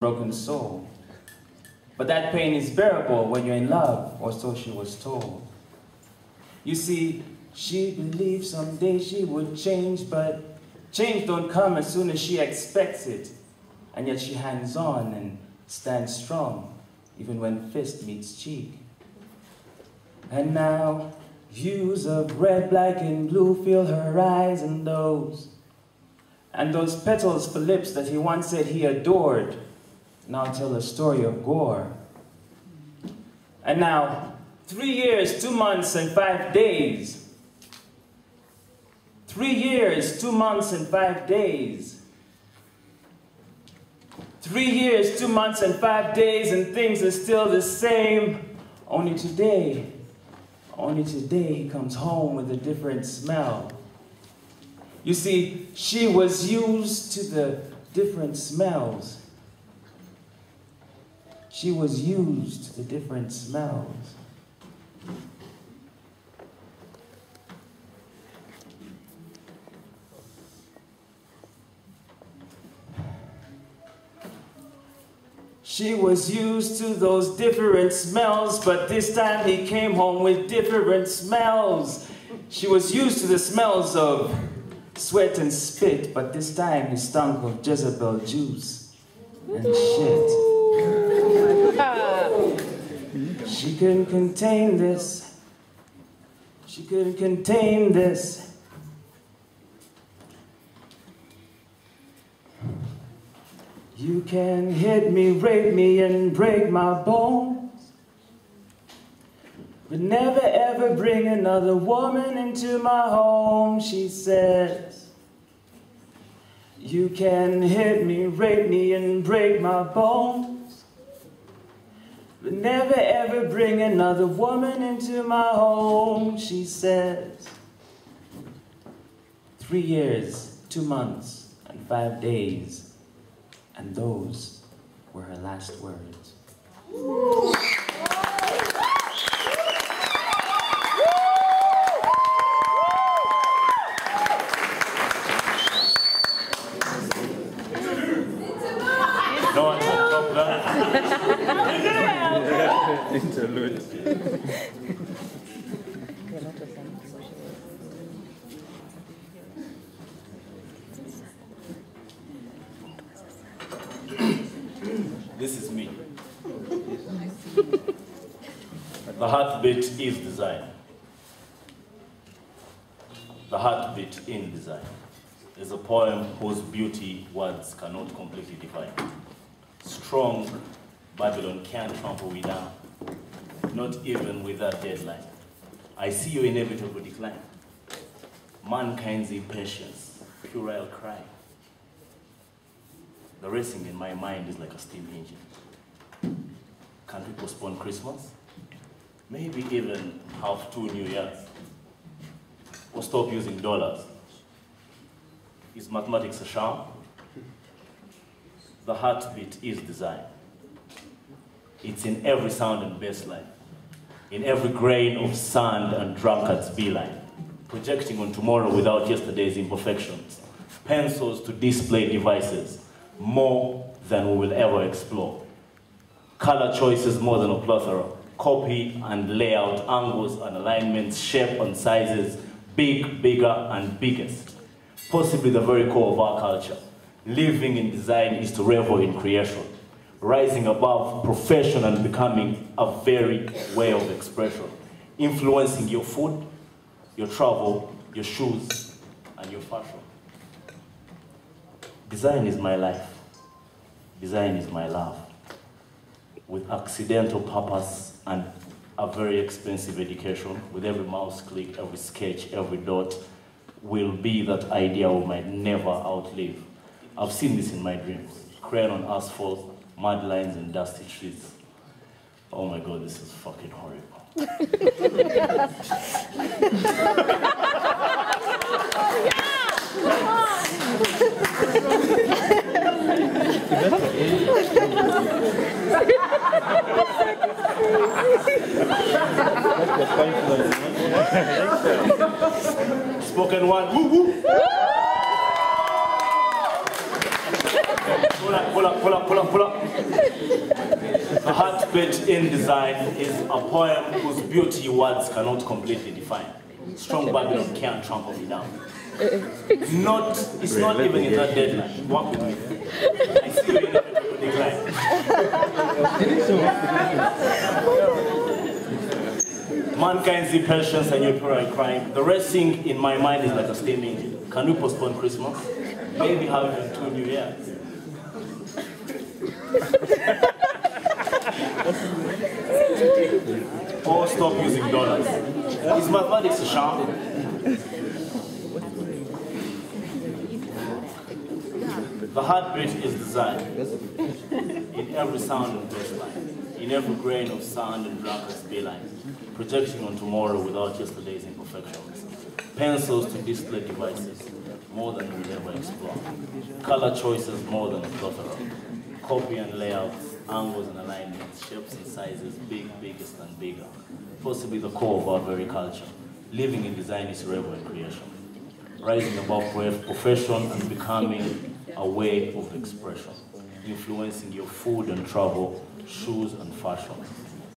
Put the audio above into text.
broken soul. But that pain is bearable when you're in love, or so she was told. You see, she believed someday she would change, but change don't come as soon as she expects it. And yet she hangs on and stands strong, even when fist meets cheek. And now, hues of red, black, and blue fill her eyes and those petals for lips that he once said he adored, now tell a story of gore. And now, 3 years, 2 months, and 5 days. 3 years, 2 months, and 5 days. 3 years, 2 months, and 5 days, and things are still the same. Only today he comes home with a different smell. You see, she was used to the different smells. She was used to the different smells. She was used to those different smells, but this time he came home with different smells. She was used to the smells of sweat and spit, but this time he stunk of Jezebel juice and shit. She couldn't contain this. She couldn't contain this. You can hit me, rape me, and break my bones, but never ever bring another woman into my home, she says. You can hit me, rape me, and break my bones, but never ever bring another woman into my home, she says. 3 years, 2 months, and 5 days. And those were her last words. No one can top that. Interlude. This is me. The heartbeat is design. The heartbeat in design is a poem whose beauty words cannot completely define. Strong Babylon can't trample we down, not even with that deadline. I see your inevitable decline. Mankind's impatience, puerile cry. The racing in my mind is like a steam engine. Can't we postpone Christmas? Maybe even have 2 New Years. Or stop using dollars. Is mathematics a sham? The heartbeat is design. It's in every sound and bass line, in every grain of sand and drunkard's beeline, projecting on tomorrow without yesterday's imperfections, pencils to display devices, more than we will ever explore. Color choices more than a plethora, copy and layout, angles and alignments, shape and sizes, big, bigger, and biggest. Possibly the very core of our culture. Living in design is to revel in creation, rising above profession and becoming a very way of expression, influencing your food, your travel, your shoes, and your fashion. Design is my life. Design is my love. With accidental purpose and a very expensive education, with every mouse click, every sketch, every dot, will be that idea we might never outlive. I've seen this in my dreams. Crayon on asphalt, mud lines and dusty streets. Oh my God, this is fucking horrible. Spoken one, woo woo. pull up. The heartbeat in design is a poem whose beauty words cannot completely define. Strong Babylon can't trample me down. It's not even in that deadline. Walk with me. I see you in the decline. Mankind's impatience and your pure crime. The racing in my mind is like a steam engine. Can we postpone Christmas? Maybe have it in 2 New Years. Or stop using dollars. Is mathematics a sham? The heartbeat is design in every sound and bassline, in every grain of sand and drunkard's beeline, projecting on tomorrow without yesterday's imperfections. Pencils to display devices, more than we'll ever explore. Color choices more than a plethora. Copy and layouts, angles and alignments, shapes and sizes, big, biggest and bigger. Possibly the core of our very culture. Living in design is reverent creation. Rising above profession and becoming a way of expression. Influencing your food and travel, shoes and fashion.